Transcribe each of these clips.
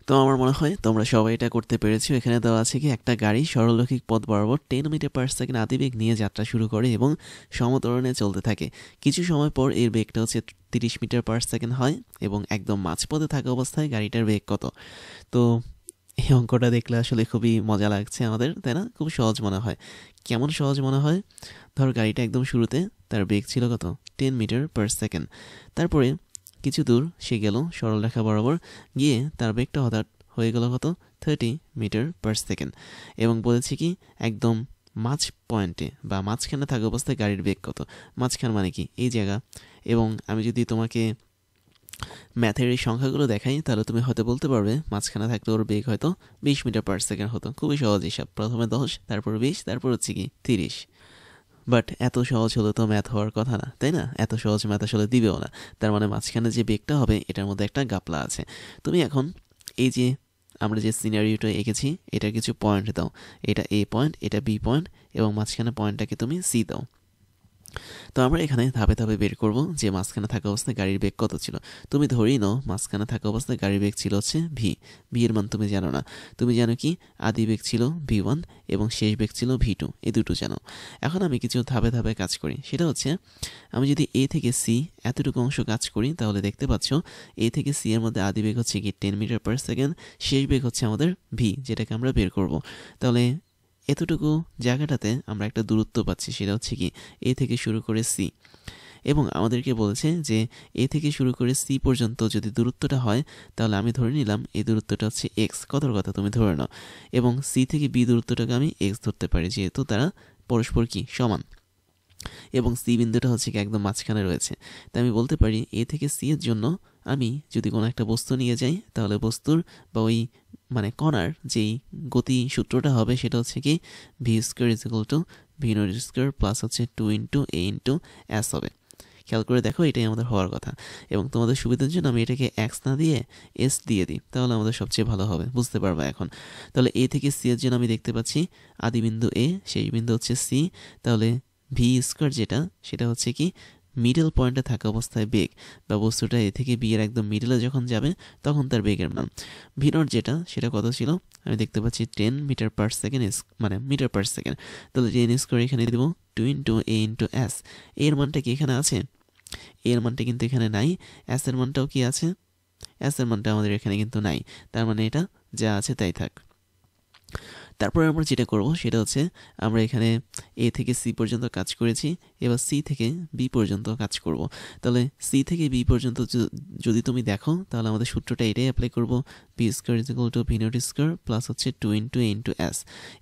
তো আমার মনে হয় তোমরা সবাই এটা করতে পেরেছো। এখানে দেওয়া আছে কি একটা গাড়ি সরলরৈখিক পথ বরাবর 10 মিটার পার সেকেন্ড আদিবেগ নিয়ে যাত্রা শুরু করে এবং সমত্বরণে চলতে থাকে। কিছু সময় পর এর বেগটা হচ্ছে 30 মিটার পার সেকেন্ড হয় এবং একদম মাঝপথে থাকা অবস্থায় গাড়িটার বেগ কত? তো এই অঙ্কটা দেখলে আসলে খুবই মজা লাগছে আমাদের, তাই না? খুব সহজ মনে হয়। কেমন সহজ মনে হয়? ধর গাড়িটা একদম শুরুতে তার বেগ ছিল কত? 10 মিটার পার সেকেন্ড। তারপরে কিছু দূর সে গেল সরলরেখা বরাবর, গিয়ে তার বেগটা হঠাৎ হয়ে গেল কত? 30 মিটার পার সেকেন্ড। এবং বলেছি কি একদম মাঝ পয়েন্টে বা মাঝখানে থাকা অবস্থায় গাড়ির বেগ কত? মাঝখান মানে কি এই জায়গা। এবং আমি যদি তোমাকে ম্যাথের এই সংখ্যাগুলো দেখাই তাহলে তুমি হয়তো বলতে পারবে মাঝখানে থাকলে ওর বেগ হয়তো 20 মিটার পার সেকেন্ড হতো। খুবই সহজ হিসাব, প্রথমে 10, তারপর 20, তারপর হচ্ছে কি 30। বাট এত সহজ হলে তো ম্যাথ হওয়ার কথা না, তাই না? এত সহজ ম্যাথ আসলে দিবেও না। তার মানে মাঝখানে যে বেগটা হবে এটার মধ্যে একটা গাপলা আছে। তুমি এখন এই যে আমরা যে সিনারিওটা এঁকেছি এটার কিছু পয়েন্ট দাও। এটা এ পয়েন্ট, এটা বি পয়েন্ট, এবং মাঝখানে পয়েন্টটাকে তুমি সি দাও। তো আমরা এখানে ধাপে ধাপে বের করব যে মাঝখানে থাকা অবস্থায় গাড়ির বেগ কত ছিল। তুমি ধরেই নাও মাঝখানে থাকা অবস্থায় গাড়ির বেগ ছিল হচ্ছে ভি। ভি এর মান তুমি জানো না। তুমি জানো কি আদি বেগ ছিল ভি 1 এবং শেষ বেগ ছিল ভি 2, এই দুটো জানো। এখন আমি কিছু ধাপে ধাপে কাজ করি, সেটা হচ্ছে আমি যদি এ থেকে সি এতটুকু অংশ কাজ করি তাহলে দেখতে পাচ্ছ এ থেকে সি এর মধ্যে আদি বেগ হচ্ছে কি 10 মিটার পার সেকেন্ড, শেষ বেগ হচ্ছে আমাদের ভি, যেটাকে আমরা বের করব। তাহলে এতটুকু জায়গাটাতে আমরা একটা দূরত্ব পাচ্ছি, সেটা হচ্ছে কি এ থেকে শুরু করে সি। এবং আমাদেরকে বলেছে যে এ থেকে শুরু করে সি পর্যন্ত যদি দূরত্বটা হয় তাহলে আমি ধরে নিলাম এই দূরত্বটা হচ্ছে এক্স, কতর কথা তুমি ধরে নাও। এবং সি থেকে বি দূরত্বটাকে আমি এক্স ধরতে পারি, যেহেতু তারা পরস্পর কি সমান। এবং সি বিন্দুটা হচ্ছে কি একদম মাঝখানে রয়েছে। তাই আমি বলতে পারি এ থেকে সি এর জন্য আমি যদি কোনো একটা বস্তু নিয়ে যাই তাহলে বস্তুর বা ওই মানে কণার যেই গতি সূত্রটা হবে সেটা হচ্ছে কি V square is equal to V naught square plus হচ্ছে 2 × a × s হবে। খেয়াল করে দেখো এটাই আমাদের হওয়ার কথা। এবং তোমাদের সুবিধার জন্য আমি এটাকে এক্স না দিয়ে এস দিয়ে দিই, তাহলে আমাদের সবচেয়ে ভালো হবে, বুঝতে পারবা এখন। তাহলে এ থেকে সি এর জন্য আমি দেখতে পাচ্ছি আদি বিন্দু এ, শেষ বিন্দু হচ্ছে সি। তাহলে ভি স্কোয়ার যেটা সেটা হচ্ছে কি মিডল পয়েন্টে থাকা অবস্থায় বেগ, বা বস্তুটা এ থেকে বি এর একদম মিডলে যখন যাবে তখন তার বেগের মান। ভি নট যেটা সেটা কত ছিল আমি দেখতে পাচ্ছি 10 মিটার পার সেকেন্ড, মানে মিটার পার সেকেন্ড। তাহলে 10 স্কোয়ার এখানে দেবো 2 × a × s। এর মানটা কি এখানে আছে? এর মানটা কিন্তু এখানে নাই। এস এর মানটাও কি আছে? এস এর মানটা আমাদের এখানে কিন্তু নাই। তার মানে এটা যা আছে তাই থাক। তারপরে আমরা যেটা করব সেটা হচ্ছে আমরা এখানে এ থেকে সি পর্যন্ত কাজ করেছি, এবার সি থেকে বি পর্যন্ত কাজ করব। তাহলে সি থেকে বি পর্যন্ত যদি তুমি দেখো তাহলে আমাদের সূত্রটা এটাই অ্যাপ্লাই করব, B square is equal to V naught square plus হচ্ছে 2 × a × s।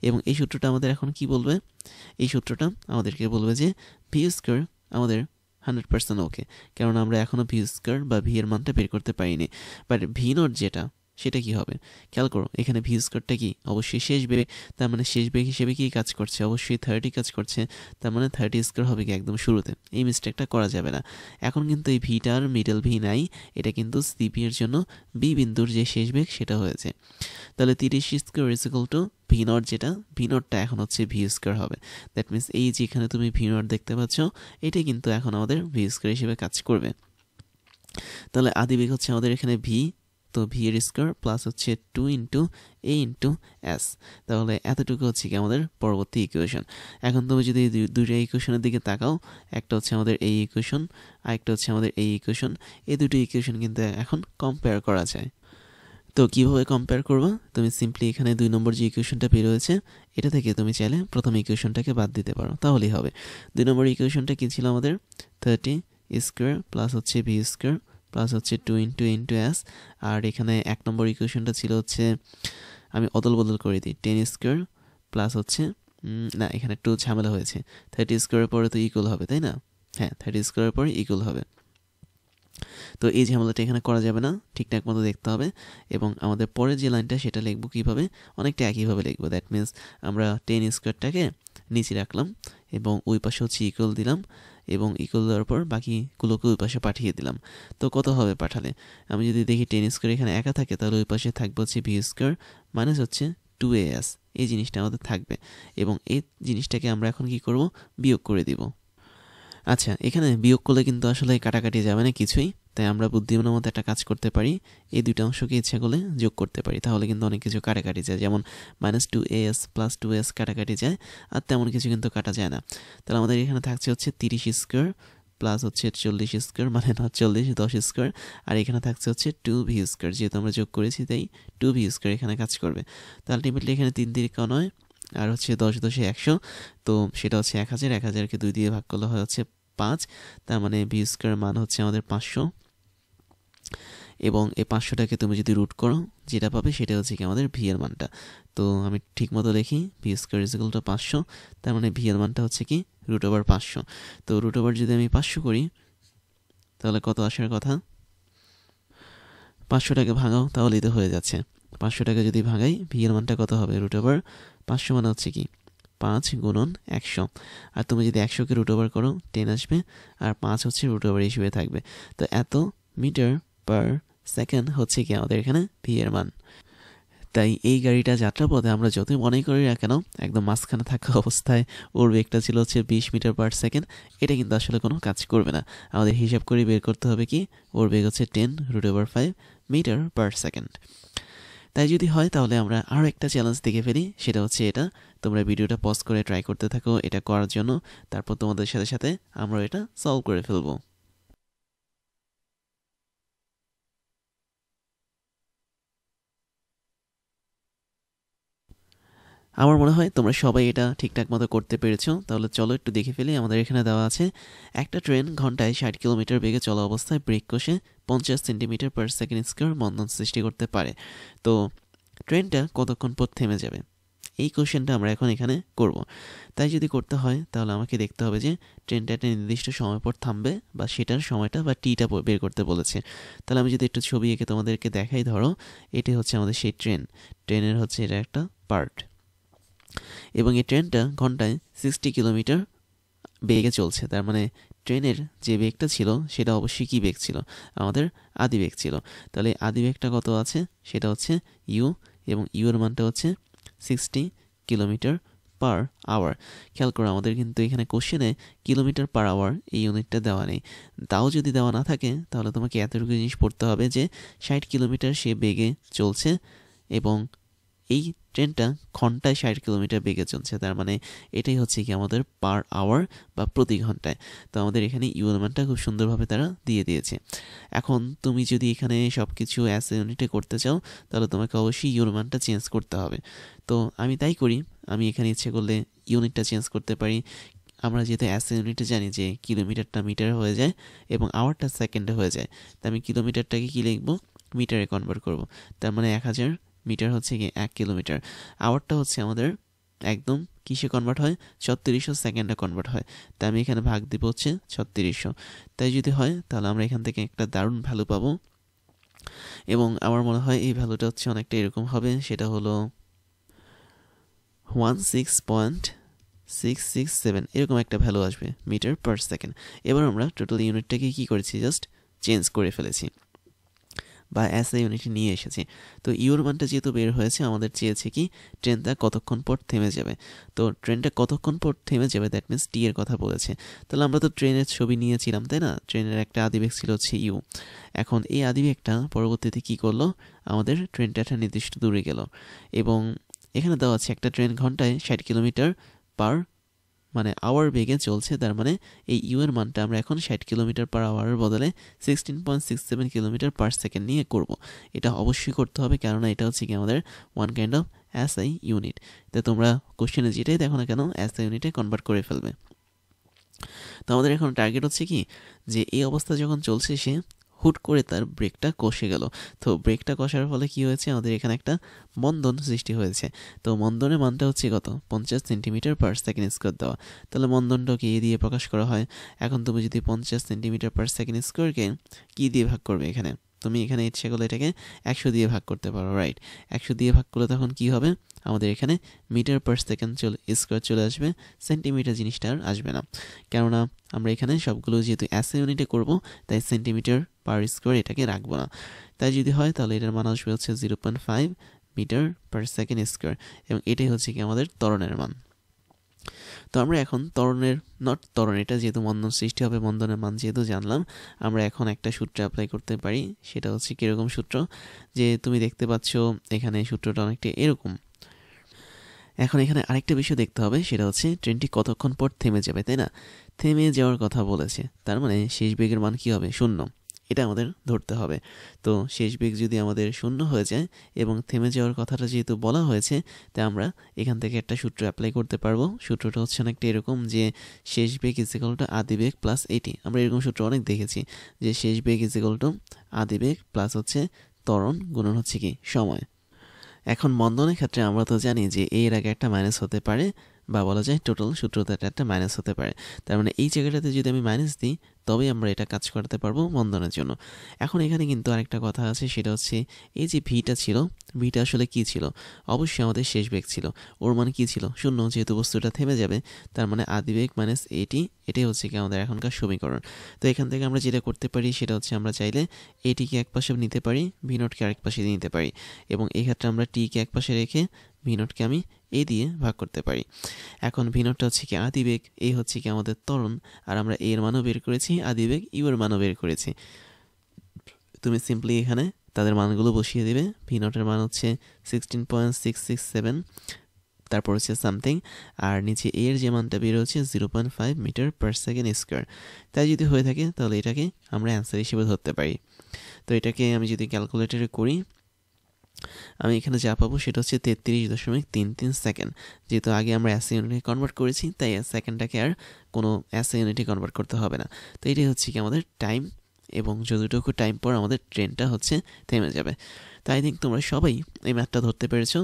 এবং এই সূত্রটা আমাদের এখন কি বলবে? এই সূত্রটা আমাদেরকে বলবে যে ভি স্কোয়ার আমাদের 100% ওকে, কারণ আমরা এখনও ভি স্কোয়ার বা ভি এর মানটা বের করতে পারিনি। বাট ভি নট যেটা সেটা কি হবে? খেয়াল করো এখানে ভি স্কোয়ারটা কি অবশ্যই শেষ বেগ, তার মানে শেষ বেগ হিসেবে কি কাজ করছে? অবশ্যই 30 কাজ করছে। তার মানে 30 স্কোয়ার হবে কি একদম শুরুতে, এই মিস্টেকটা করা যাবে না। এখন কিন্তু এই ভিটার মিডল ভি নাই, এটা কিন্তু সিপি এর জন্য বি বিন্দুর যে শেষ বেগ সেটা হয়েছে। তাহলে 30 square is equal to V not, যেটা ভি নটটা এখন হচ্ছে ভি স্কোয়ার হবে। দ্যাট মিনস এই যেখানে তুমি ভি নট দেখতে পাচ্ছ এটাই কিন্তু এখন আমাদের ভি স্কোয়ার হিসেবে কাজ করবে। তাহলে আদি বেগ হচ্ছে আমাদের এখানে ভি, তো ভি এর স্কোয়ার প্লাস হচ্ছে 2 × a × s। তাহলে এতটুকু হচ্ছে কি আমাদের পরবর্তী ইকুয়েশন। এখন তুমি যদি দুইটা ইকুয়েশনের দিকে তাকাও, একটা হচ্ছে আমাদের এই ইকুয়েশন আর একটা হচ্ছে আমাদের এই ইকুয়েশন, এই দুটো ইকুয়েশন কিন্তু এখন কম্পেয়ার করা যায়। তো কীভাবে কম্পেয়ার করবা? তুমি সিম্পলি এখানে 2 নম্বর যে ইকুয়েশনটা বের হয়েছে এটা থেকে তুমি চাইলে প্রথম ইকুয়েশনটাকে বাদ দিতে পারো, তাহলেই হবে। 2 নম্বর ইকুয়েশনটা কী ছিল আমাদের? 30 স্কোয়ার প্লাস হচ্ছে ভি স্কোয়ার প্লাস হচ্ছে 2 × a × s। আর এখানে 1 নম্বর ইকুয়েশনটা ছিল হচ্ছে, আমি অদল বদল করে দিই, 10 স্কোয়ার প্লাস হচ্ছে না এখানে একটু ঝামেলা হয়েছে, 30 স্কোয়ারের পরে তো ইকুয়াল হবে, তাই না? হ্যাঁ, 30 স্কোয়ারের পরে ইকুয়াল হবে। তো এই ঝামেলাটা এখানে করা যাবে না, ঠিকঠাক মতো দেখতে হবে। এবং আমাদের পরের যে লাইনটা সেটা লিখবো কীভাবে? অনেকটা একইভাবে লিখবো। দ্যাট মিনস আমরা 10 স্কোয়ারটাকে নিচে রাখলাম এবং ওই পাশে হচ্ছে ইকুয়াল দিলাম, এবং ইকুয়াল দেওয়ার পর বাকিগুলোকে ওই পাশে পাঠিয়ে দিলাম। তো কত হবে পাঠালে? আমি যদি দেখি 10 স্কোয়ার এখানে একা থাকে তাহলে ওই পাশে থাকবে হচ্ছে ভি স্কোয়ার মাইনাস হচ্ছে 2as, এই জিনিসটা আমাদের থাকবে। এবং এই জিনিসটাকে আমরা এখন কি করব? বিয়োগ করে দিব। আচ্ছা, এখানে বিয়োগ করলে কিন্তু আসলে কাটাকাটি যাবে না কিছুই, তাই আমরা বুদ্ধিমানের মতো একটা কাজ করতে পারি, এই দুইটা অংশকে ইচ্ছা করলে যোগ করতে পারি, তাহলে কিন্তু অনেক কিছু কাটাকাটি যায়, যেমন -2as + 2s কাটাকাটি যায়, আর তেমন কিছু কিন্তু কাটা যায় না। তাহলে আমাদের এখানে থাকছে হচ্ছে 30 স্কোয়ার প্লাস হচ্ছে 40 স্কোয়ার, মানে না 40 10 স্কোয়ার, আর এখানে থাকছে হচ্ছে 2v স্কোয়ার, যেহেতু আমরা যোগ করেছি তাই 2v স্কোয়ার এখানে কাজ করবে। তো আলটিমেটলি এখানে 3 তিরিকা 9 আর হচ্ছে 10 10 100, তো সেটা হচ্ছে 1000, 1000কে 2 দিয়ে ভাগ করলে হয় হচ্ছে 5, তার মানে ভি স্কোয়ার মান হচ্ছে আমাদের 500, এবং এই 500টাকে তুমি যদি রুট করো যেটা পাবে সেটা হচ্ছে কি আমাদের ভি এর মানটা। তো আমি ঠিক মতো লিখি, ভি স্কোয়ার ইকুয়াল টু 500, তার মানে ভি এর মানটা হচ্ছে কি √500। তো √, যদি আমি 500 করি তাহলে কত আসার কথা, 500টাকে ভাঙাও তাহলেই তো হয়ে যাচ্ছে। 500টাকে যদি ভাঙাই ভি এর মানটা কত হবে, √500 মানে হচ্ছে কি 5 × 100, আর তুমি যদি 100কে √, করো 10 আসবে, আর 5 হচ্ছে √, হিসেবে থাকবে। তো এত মিটার পার সেকেন্ড হচ্ছে কি আমাদের এখানে ভি এর মান। তাই এই গাড়িটা যাত্রাপথে আমরা যতই মনে করি না কেন, একদম মাঝখানে থাকা অবস্থায় ওর বেগটা ছিল হচ্ছে 20 মিটার পার সেকেন্ড, এটা কিন্তু আসলে কোনো কাজ করবে না। আমাদের হিসাব করে বের করতে হবে কি ওর বেগ হচ্ছে 10√5 মিটার পার সেকেন্ড। তাই যদি হয় তাহলে আমরা আরও একটা চ্যালেঞ্জ দেখে ফেলি, সেটা হচ্ছে এটা। তোমরা ভিডিওটা পজ করে ট্রাই করতে থাকো এটা করার জন্য, তারপর তোমাদের সাথে সাথে আমরা এটা সলভ করে ফেলবো। আমার মনে হয় তোমরা সবাই এটা ঠিকঠাক মতো করতে পেরেছো। তাহলে চলো একটু দেখে ফেলি। আমাদের এখানে দেওয়া আছে একটা ট্রেন ঘন্টায় 60 কিলোমিটার বেগে চলা অবস্থায় ব্রেক কষে 50 সেন্টিমিটার পার সেকেন্ড স্কোয়ার মন্দন সৃষ্টি করতে পারে। তো ট্রেনটা কতক্ষণ পর থেমে যাবে, এই কোশ্চেনটা আমরা এখন এখানে করব। তাই যদি করতে হয় তাহলে আমাকে দেখতে হবে যে ট্রেনটা একটা নির্দিষ্ট সময় পর থামবে, বা সেটার সময়টা বা টিটা বের করতে বলেছে। তাহলে আমি যদি একটু ছবি এঁকে তোমাদেরকে দেখাই, ধরো এটি হচ্ছে আমাদের সেই ট্রেনের হচ্ছে এটা একটা পার্ট, এবং এই ট্রেনটা ঘন্টায় 60 কিলোমিটার বেগে চলছে। তার মানে ট্রেনের যে বেগটা ছিল সেটা অবশ্যই কী বেগ ছিল, আমাদের আদি বেগ ছিল। তাহলে আদি বেগটা কত আছে, সেটা হচ্ছে ইউ, এবং ইউ এর মানটা হচ্ছে 60 কিলোমিটার পার আওয়ার। খেয়াল করো আমাদের কিন্তু এখানে কোশ্চেনে কিলোমিটার পার আওয়ার এই ইউনিটটা দেওয়া নেই। তাও যদি দেওয়া না থাকে তাহলে তোমাকে এতটুকু জিনিস পড়তে হবে যে 60 কিলোমিটার সে বেগে চলছে, এবং এই ট্রেনটা ঘন্টায় 60 কিলোমিটার বেগে চলছে। তার মানে এটাই হচ্ছে কি আমাদের পার আওয়ার বা প্রতি ঘন্টায়। তো আমাদের এখানে ইউ এর মানটা খুব সুন্দরভাবে তারা দিয়ে দিয়েছে। এখন তুমি যদি এখানে সব কিছু অ্যাস এ ইউনিটে করতে চাও তাহলে তোমাকে অবশ্যই ইউ এর মানটা চেঞ্জ করতে হবে। তো আমি তাই করি, আমি এখানে ইচ্ছে করলে ইউনিটটা চেঞ্জ করতে পারি। আমরা যেহেতু অ্যাস এ ইউনিটে জানি যে কিলোমিটারটা মিটারে হয়ে যায় এবং আওয়ারটা সেকেন্ডে হয়ে যায়, তাই আমি কিলোমিটারটাকে কী লিখবো, মিটারে কনভার্ট করব। তার মানে 1000 মিটার হচ্ছে কি 1 কিলোমিটার। আওয়ারটা হচ্ছে আমাদের একদম কিসে কনভার্ট হয়, 3600 সেকেন্ডে কনভার্ট হয়। তাই আমি এখানে ভাগ দিব হচ্ছে 3600। তাই যদি হয় তাহলে আমরা এখান থেকে একটা দারুণ ভ্যালু পাবো, এবং আমার মনে হয় এই ভ্যালুটা হচ্ছে অনেকটা এরকম হবে, সেটা হলো 16.667, এরকম একটা ভ্যালু আসবে মিটার পার সেকেন্ড। এবার আমরা টোটাল ইউনিটটাকে কী করেছি, জাস্ট চেঞ্জ করে ফেলেছি বা এসআই ইউনিটে নিয়ে এসেছি। তো ইউর মানটা যেহেতু বের হয়েছে, আমাদের চেয়েছে কি ট্রেনটা কতক্ষণ পর থেমে যাবে। তো ট্রেনটা কতক্ষণ পর থেমে যাবে, দ্যাট মিনস টি এর কথা বলেছে। তাহলে আমরা তো ট্রেনের ছবি নিয়েছিলাম তাই না, ট্রেনের একটা আদিবেগ ছিল হচ্ছে ইউ। এখন এই আদিবেগটা পরবর্তীতে কি করলো, আমাদের ট্রেনটা একটা নির্দিষ্ট দূরে গেল, এবং এখানে দেওয়া আছে একটা ট্রেন ঘন্টায় 60 কিলোমিটার পার মানে আওয়ার বেগে চলছে। তার মানে এই ইউ এর মানটা আমরা এখন 60 কিলোমিটার পার আওয়ারের বদলে 16.67 কিলোমিটার পার সেকেন্ড নিয়ে করব। এটা অবশ্যই করতে হবে, কেননা এটা হচ্ছে কি আমাদের one kind of SI unit. তো তোমরা কোশ্চেনে যেটাই দেখো না কেন এসআই ইউনিটে কনভার্ট করে ফেলবে। তো আমাদের এখন টার্গেট হচ্ছে কি, যে এই অবস্থা যখন চলছে সে হুট করে তার ব্রেকটা কষে গেল। তো ব্রেকটা কষার ফলে কি হয়েছে, আমাদের এখানে একটা মন্দন সৃষ্টি হয়েছে। তো মন্দনের মানটা হচ্ছে কত, 50 সেন্টিমিটার পার সেকেন্ড স্কোয়ার দেওয়া। তাহলে মন্দনটাকে এ দিয়ে প্রকাশ করা হয়। এখন তুমি যদি 50 সেন্টিমিটার পার সেকেন্ড স্কোয়ারকে কী দিয়ে ভাগ করবে, এখানে তুমি এখানে ইচ্ছে করলে এটাকে 100 দিয়ে ভাগ করতে পারো, রাইট। 100 দিয়ে ভাগ করলে তখন কি হবে, আমাদের এখানে মিটার পার সেকেন্ড স্কোয়ার চলে আসবে, সেন্টিমিটার জিনিসটা আর আসবে না। কেননা আমরা এখানে সবগুলো যেহেতু এসআই ইউনিটে করব, তাই সেন্টিমিটার পার স্কোয়ার এটাকে রাখবো না। তাই যদি হয় তাহলে এটার মান আসবে হচ্ছে 0.5 মিটার পার সেকেন্ড স্কোয়ার, এবং এটাই হচ্ছে কি আমাদের ত্বরণের মান। তো আমরা এখন এটা যেহেতু বন্ধন সৃষ্টি হবে, বন্ধনের মান যেহেতু জানলাম, আমরা এখন একটা সূত্র অ্যাপ্লাই করতে পারি। সেটা হচ্ছে কীরকম সূত্র, যে তুমি দেখতে পাচ্ছ এখানে সূত্রটা অনেকটা এরকম। এখন এখানে আরেকটা বিষয় দেখতে হবে, সেটা হচ্ছে ট্রেনটি কতক্ষণ পর থেমে যাবে, তাই না? থেমে যাওয়ার কথা বলেছে, তার মানে শেষ বেগের মান কী হবে? 0। এটা আমাদের ধরতে হবে। তো শেষ বেগ যদি আমাদের 0 হয়ে যায় এবং থেমে যাওয়ার কথাটা যেহেতু বলা হয়েছে, তাই আমরা এখান থেকে একটা সূত্র অ্যাপ্লাই করতে পারবো। সূত্রটা হচ্ছে অনেকটা এরকম, যে শেষ বেগ ইজ ইকুয়াল টু আদি বেগ প্লাস এটি। আমরা এরকম সূত্র অনেক দেখেছি, যে শেষ বেগ ইজ ইকুয়াল টু আদি বেগ প্লাস হচ্ছে ত্বরণ গুণন হচ্ছে কি সময়। এখন বন্ধনের ক্ষেত্রে আমরা তো জানি যে এর আগে একটা মাইনাস হতে পারে, বা বলা যায় টোটাল সূত্রতে একটা মাইনাস হতে পারে। তার মানে এই জায়গাটাতে যদি আমি মাইনাস দিই, তবেই আমরা এটা কাজ করতে পারবো বন্ধনের জন্য। এখন এখানে কিন্তু আরেকটা কথা আছে, সেটা হচ্ছে এই যে ভিটা ছিল, ভিটা আসলে কি ছিল? অবশ্যই আমাদের শেষ বেগ ছিল। ওর মানে কি ছিল? 0, যেহেতু বস্তুটা থেমে যাবে, তার মানে আদি বেগ মাইনাস এটাই হচ্ছে কি আমাদের এখনকার সমীকরণ। তো এখান থেকে আমরা যেটা করতে পারি, সেটা হচ্ছে আমরা চাইলে এটিকে এক পাশে নিতে পারি, ভি নটকে আরেক পাশে নিতে পারি, এবং এই ক্ষেত্রে আমরা টিকে এক পাশে রেখে ভি নটকে আমি এ দিয়ে ভাগ করতে পারি। এখন ভি নটটা হচ্ছে কি আদিবেগ, এই হচ্ছে কি আমাদের ত্বরণ, আর আমরা এর মানও বের করেছি, আদিবেগ ইউ এর মানও বের করেছি। তুমি সিম্পলি এখানে তাদের মানগুলো বসিয়ে দেবে। ভি নটের মান হচ্ছে 16.667, তারপর হচ্ছে সামথিং, আর নিচে এর যে মানটা বের হচ্ছে 0.5 মিটার পার সেকেন্ড স্কোয়ার। তাই যদি হয়ে থাকে, তাহলে এটাকে আমরা অ্যান্সার হিসেবে ধরতে পারি। তো এটাকে আমি যদি ক্যালকুলেটরে করি, আমি এখানে যা পাবো সেটা হচ্ছে 33.33 সেকেন্ড। যেহেতু আগে আমরা এসআই ইউনিটে কনভার্ট করেছি, তাই সেকেন্ডটাকে আর কোনো এসআই ইউনিটে কনভার্ট করতে হবে না। তো এটাই হচ্ছে কি আমাদের টাইম, এবং যতটুকু টাইম পর আমাদের ট্রেনটা হচ্ছে থেমে যাবে। তাই থিঙ্ক তোমরা সবাই এই ম্যাথটা ধরতে পেরেছো।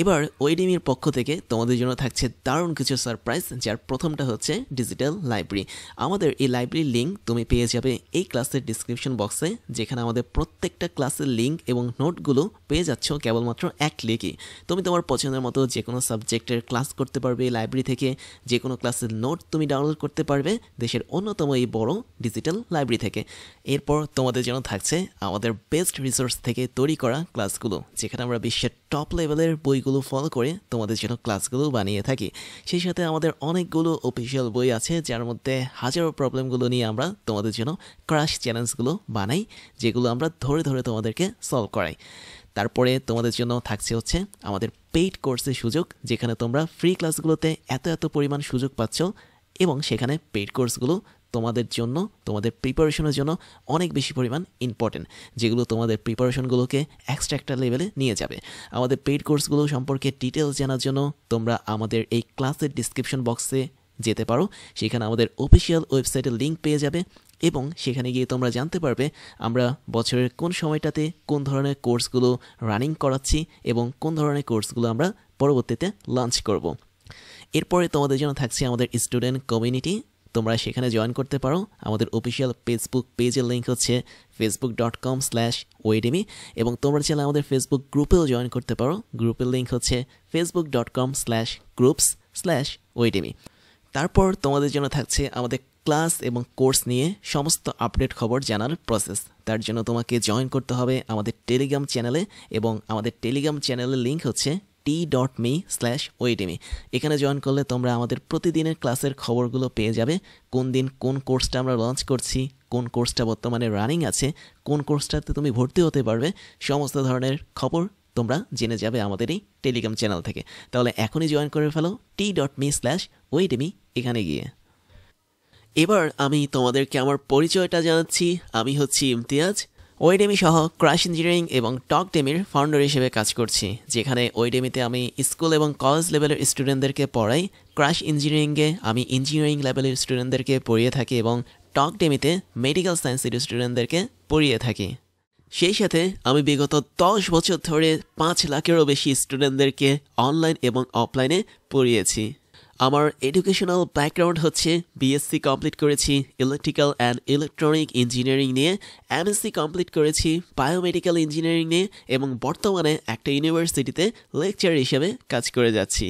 এবার ওয়েডিমির পক্ষ থেকে তোমাদের জন্য থাকছে দারুণ কিছু সারপ্রাইজ, যার প্রথমটা হচ্ছে ডিজিটাল লাইব্রেরি। আমাদের এই লাইব্রেরির লিঙ্ক তুমি পেয়ে যাবে এই ক্লাসের ডিসক্রিপশন বক্সে, যেখানে আমাদের প্রত্যেকটা ক্লাসের লিঙ্ক এবং নোটগুলো পেয়ে যাচ্ছ কেবলমাত্র এক ক্লিকই। তুমি তোমার পছন্দের মতো যে কোনো সাবজেক্টের ক্লাস করতে পারবে এই লাইব্রেরি থেকে, যে কোনো ক্লাসের নোট তুমি ডাউনলোড করতে পারবে দেশের অন্যতম এই বড় ডিজিটাল লাইব্রেরি থেকে। এরপর তোমাদের জন্য থাকছে আমাদের বেস্ট রিসোর্স থেকে তৈরি করা ক্লাসগুলো, যেখানে আমরা বিশ্বের টপ লেভেলের বইগুলো ফলো করে তোমাদের জন্য ক্লাসগুলো বানিয়ে থাকি। সেই সাথে আমাদের অনেকগুলো অফিসিয়াল বই আছে, যার মধ্যে হাজারো প্রবলেমগুলো নিয়ে আমরা তোমাদের জন্য ক্রাশ চ্যালেঞ্জগুলো বানাই, যেগুলো আমরা ধরে ধরে তোমাদেরকে সলভ করাই। তারপরে তোমাদের জন্য থাকছে হচ্ছে আমাদের পেইড কোর্সের সুযোগ, যেখানে তোমরা ফ্রি ক্লাসগুলোতে এত পরিমাণ সুযোগ পাচ্ছ, এবং সেখানে পেইড কোর্সগুলো তোমাদের জন্য, তোমাদের প্রিপারেশনের জন্য অনেক বেশি পরিমাণ ইম্পর্টেন্ট, যেগুলো তোমাদের প্রিপারেশনগুলোকে এক্সট্রা একটা লেভেলে নিয়ে যাবে। আমাদের পেইড কোর্সগুলো সম্পর্কে ডিটেলস জানার জন্য তোমরা আমাদের এই ক্লাসের ডিসক্রিপশন বক্সে যেতে পারো। সেখানে আমাদের অফিসিয়াল ওয়েবসাইটের লিঙ্ক পেয়ে যাবে, এবং সেখানে গিয়ে তোমরা জানতে পারবে আমরা বছরের কোন সময়টাতে কোন ধরনের কোর্সগুলো রানিং করাচ্ছি, এবং কোন ধরনের কোর্সগুলো আমরা পরবর্তীতে লঞ্চ করব। এরপরে তোমাদের জন্য থাকছে আমাদের স্টুডেন্ট কমিউনিটি। তোমরা সেখানে জয়েন করতে পারো। আমাদের অফিসিয়াল ফেসবুক পেজের লিঙ্ক হচ্ছে facebook.com/oedemy, এবং তোমরা চাইলে আমাদের ফেসবুক গ্রুপেও জয়েন করতে পারো। গ্রুপের লিঙ্ক হচ্ছে facebook.com/groups/oedemy। তারপর তোমাদের জন্য থাকছে আমাদের ক্লাস এবং কোর্স নিয়ে সমস্ত আপডেট খবর জানার প্রসেস। তার জন্য তোমাকে জয়েন করতে হবে আমাদের টেলিগ্রাম চ্যানেলে, এবং আমাদের টেলিগ্রাম চ্যানেলের লিঙ্ক হচ্ছে t.me/oedemy। এখানে জয়েন করলে তোমরা আমাদের প্রতিদিনের ক্লাসের খবরগুলো পেয়ে যাবে। কোন দিন কোন কোর্সটা আমরা লঞ্চ করছি, কোন কোর্সটা বর্তমানে রানিং আছে, কোন কোর্সটাতে তুমি ভর্তি হতে পারবে, সমস্ত ধরনের খবর তোমরা জেনে যাবে আমাদের এই টেলিগ্রাম চ্যানেল থেকে। তাহলে এখনই জয়েন করে ফেলো t.me/oedemy এখানে গিয়ে। এবার আমি তোমাদেরকে আমার পরিচয়টা জানাচ্ছি। আমি হচ্ছি ইমতিয়াজ, ওয়েডেমি সহ ক্রাশ ইঞ্জিনিয়ারিং এবং টকডেমির ফাউন্ডার হিসেবে কাজ করছি, যেখানে ওয়েডেমিতে আমি স্কুল এবং কলেজ লেভেলের স্টুডেন্টদেরকে পড়াই, ক্রাশ ইঞ্জিনিয়ারিংয়ে আমি ইঞ্জিনিয়ারিং লেভেলের স্টুডেন্টদেরকে পড়িয়ে থাকি, এবং টকডেমিতে মেডিকেল সায়েন্সের স্টুডেন্টদেরকে পড়িয়ে থাকি। সেই সাথে আমি বিগত 10 বছর ধরে 5 লাখেরও বেশি স্টুডেন্টদেরকে অনলাইন এবং অফলাইনে পড়িয়েছি। আমার এডুকেশনাল ব্যাকগ্রাউন্ড হচ্ছে বিএসসি কমপ্লিট করেছি ইলেকট্রিক্যাল অ্যান্ড ইলেকট্রনিক ইঞ্জিনিয়ারিং নিয়ে, এমএসসি কমপ্লিট করেছি বায়োমেডিক্যাল ইঞ্জিনিয়ারিং নিয়ে, এবং বর্তমানে একটা ইউনিভার্সিটিতে লেকচার হিসেবে কাজ করে যাচ্ছি।